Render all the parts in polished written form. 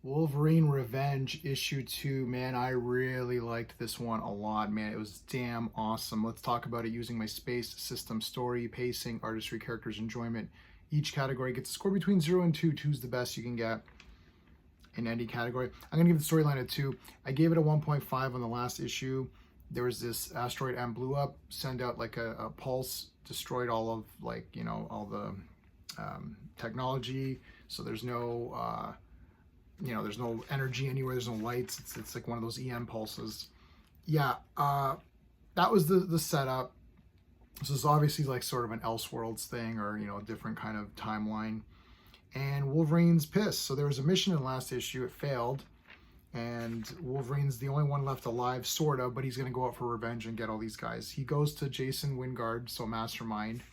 Wolverine Revenge issue 2, man, I really liked this one a lot, man. It was damn awesome. Let's talk about it using my space system: story, pacing, artistry, characters, enjoyment. Each category gets a score between 0 and 2. 2's the best you can get in any category. I'm gonna give the storyline a 2. I gave it a 1.5 on the last issue. There was this asteroid M blew up, send out like a pulse, destroyed all of, like, you know, all the technology. So there's no there's no energy anywhere, there's no lights. It's like one of those EM pulses. Yeah, that was the setup. So it's obviously like sort of an Elseworlds thing, or, you know, a different kind of timeline. And Wolverine's pissed. So there was a mission in the last issue, it failed, and Wolverine's the only one left alive, sort of, but he's going to go out for revenge and get all these guys. He goes to Jason Wingard, so Mastermind,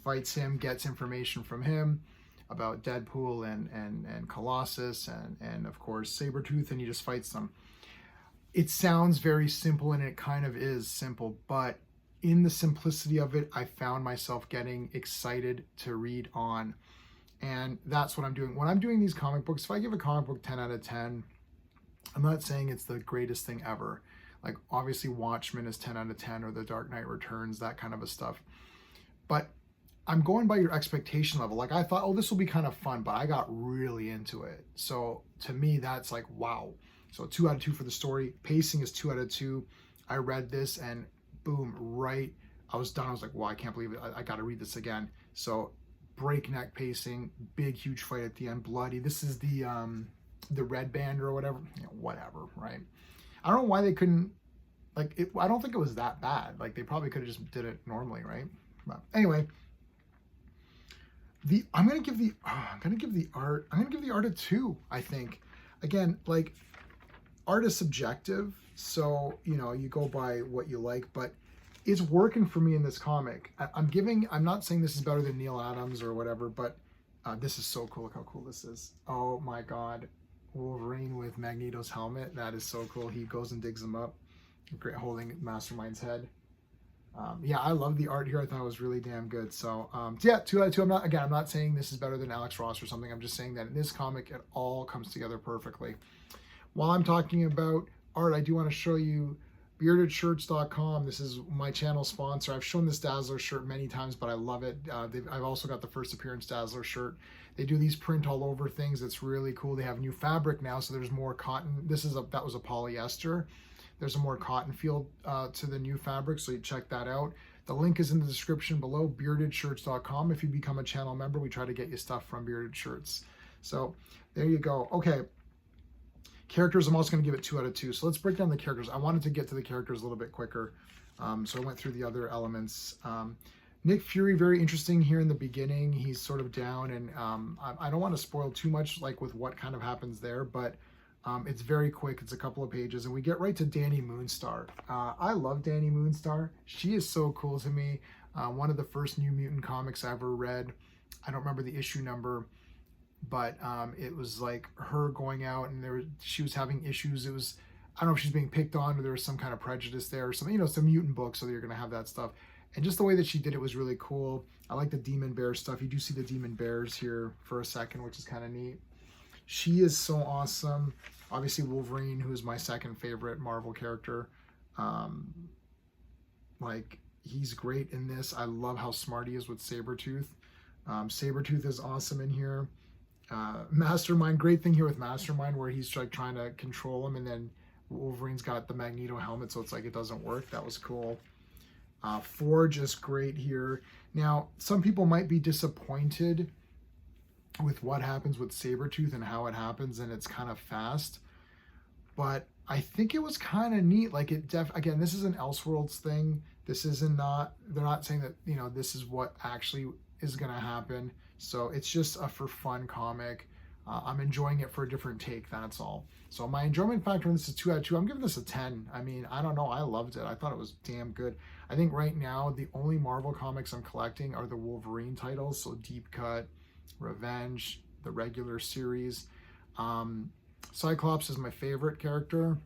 fights him, gets information from him about Deadpool and Colossus and of course Sabretooth, and he just fights them. It sounds very simple, and it kind of is simple, but in the simplicity of it, I found myself getting excited to read on. And that's what I'm doing. When I'm doing these comic books, if I give a comic book 10 out of 10, I'm not saying it's the greatest thing ever. Like, obviously Watchmen is 10 out of 10, or The Dark Knight Returns, that kind of a stuff. But I'm going by your expectation level. Like, I thought, oh, this will be kind of fun, but I got really into it. So to me, that's like, wow. So 2 out of 2 for the story. Pacing is 2 out of 2. I read this and boom, right, I was done. I was like, wow, I can't believe it. I got to read this again. So breakneck pacing, big, huge fight at the end, bloody. This is the red band or whatever, you know, whatever, right? I don't know why they couldn't, like, it, I don't think it was that bad. Like, they probably could have just did it normally, right? But anyway, I'm gonna give the art a 2. I think, again, like, art is subjective, so, you know, you go by what you like, but it's working for me in this comic. I'm not saying this is better than Neil Adams or whatever, but this is so cool. Look how cool this is. Oh my god, Wolverine with Magneto's helmet. That is so cool. He goes and digs him up, great, holding Mastermind's head. Yeah, I love the art here. I thought it was really damn good. So yeah, 2 out of 2. I'm not saying this is better than Alex Ross or something. I'm just saying that in this comic, it all comes together perfectly. While I'm talking about art, I do want to show you beardedshirts.com. This is my channel sponsor. I've shown this Dazzler shirt many times, but I love it. I've also got the first appearance Dazzler shirt. They do these print all over things. It's really cool. They have new fabric now, so there's more cotton. That was a polyester. There's a more cotton feel to the new fabric, so you check that out. The link is in the description below, beardedshirts.com. If you become a channel member, we try to get you stuff from Bearded Shirts. So there you go. Okay. Characters, I'm also going to give it 2 out of 2. So let's break down the characters. I wanted to get to the characters a little bit quicker, so I went through the other elements. Nick Fury, very interesting here in the beginning. He's sort of down, and I don't want to spoil too much, like, with what kind of happens there, but it's very quick. It's a couple of pages, and we get right to Danny Moonstar. I love Danny Moonstar. She is so cool to me. One of the first New Mutant comics I ever read. I don't remember the issue number, but it was like her going out, and she was having issues. It was, I don't know if she's being picked on, or there was some kind of prejudice there or something. You know, it's a mutant book, so you're going to have that stuff. And just the way that she did it was really cool. I like the Demon Bear stuff. You do see the Demon Bears here for a second, which is kind of neat. She is so awesome. Obviously Wolverine, who is my second favorite Marvel character. Like, he's great in this. I love how smart he is with Sabretooth. Sabretooth is awesome in here. Mastermind, great thing here with Mastermind, where he's like trying to control him, and then Wolverine's got the Magneto helmet, so it's like it doesn't work. That was cool. Forge is great here. Now, some people might be disappointed with what happens with Sabretooth and how it happens, and it's kind of fast, but I think it was kind of neat. Like, again, this is an Elseworlds thing. This isn't they're not saying that, you know, this is what actually is going to happen. So it's just a for fun comic. I'm enjoying it for a different take, that's all. So my enjoyment factor on this is 2 out of 2. I'm giving this a 10. I mean, I don't know. I loved it. I thought it was damn good. I think right now the only Marvel comics I'm collecting are the Wolverine titles. So Deep Cut, Revenge, the regular series. Cyclops is my favorite character,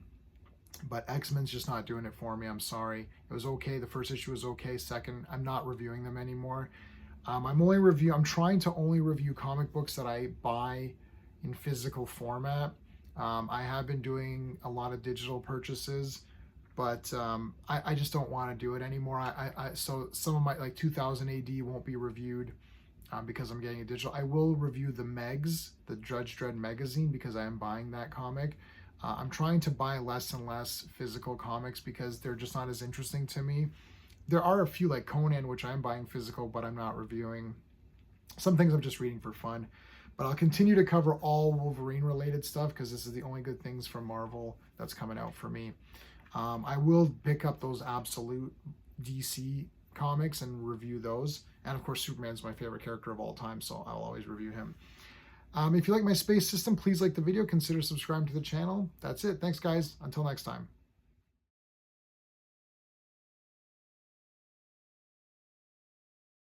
but X-Men's just not doing it for me. I'm sorry. It was okay. The first issue was okay. Second, I'm not reviewing them anymore. I'm trying to only review comic books that I buy in physical format. I have been doing a lot of digital purchases, but I just don't want to do it anymore. So some of my like 2000 AD won't be reviewed because I'm getting a digital. I will review the Megs, the Judge Dredd magazine, because I am buying that comic. I'm trying to buy less and less physical comics because they're just not as interesting to me. There are a few like Conan, which I'm buying physical, but I'm not reviewing. Some things I'm just reading for fun. But I'll continue to cover all Wolverine related stuff because this is the only good things from Marvel that's coming out for me. I will pick up those absolute DC comics and review those. And of course, Superman's my favorite character of all time, so I'll always review him. If you like my space system, please like the video. Consider subscribing to the channel. That's it. Thanks, guys. Until next time.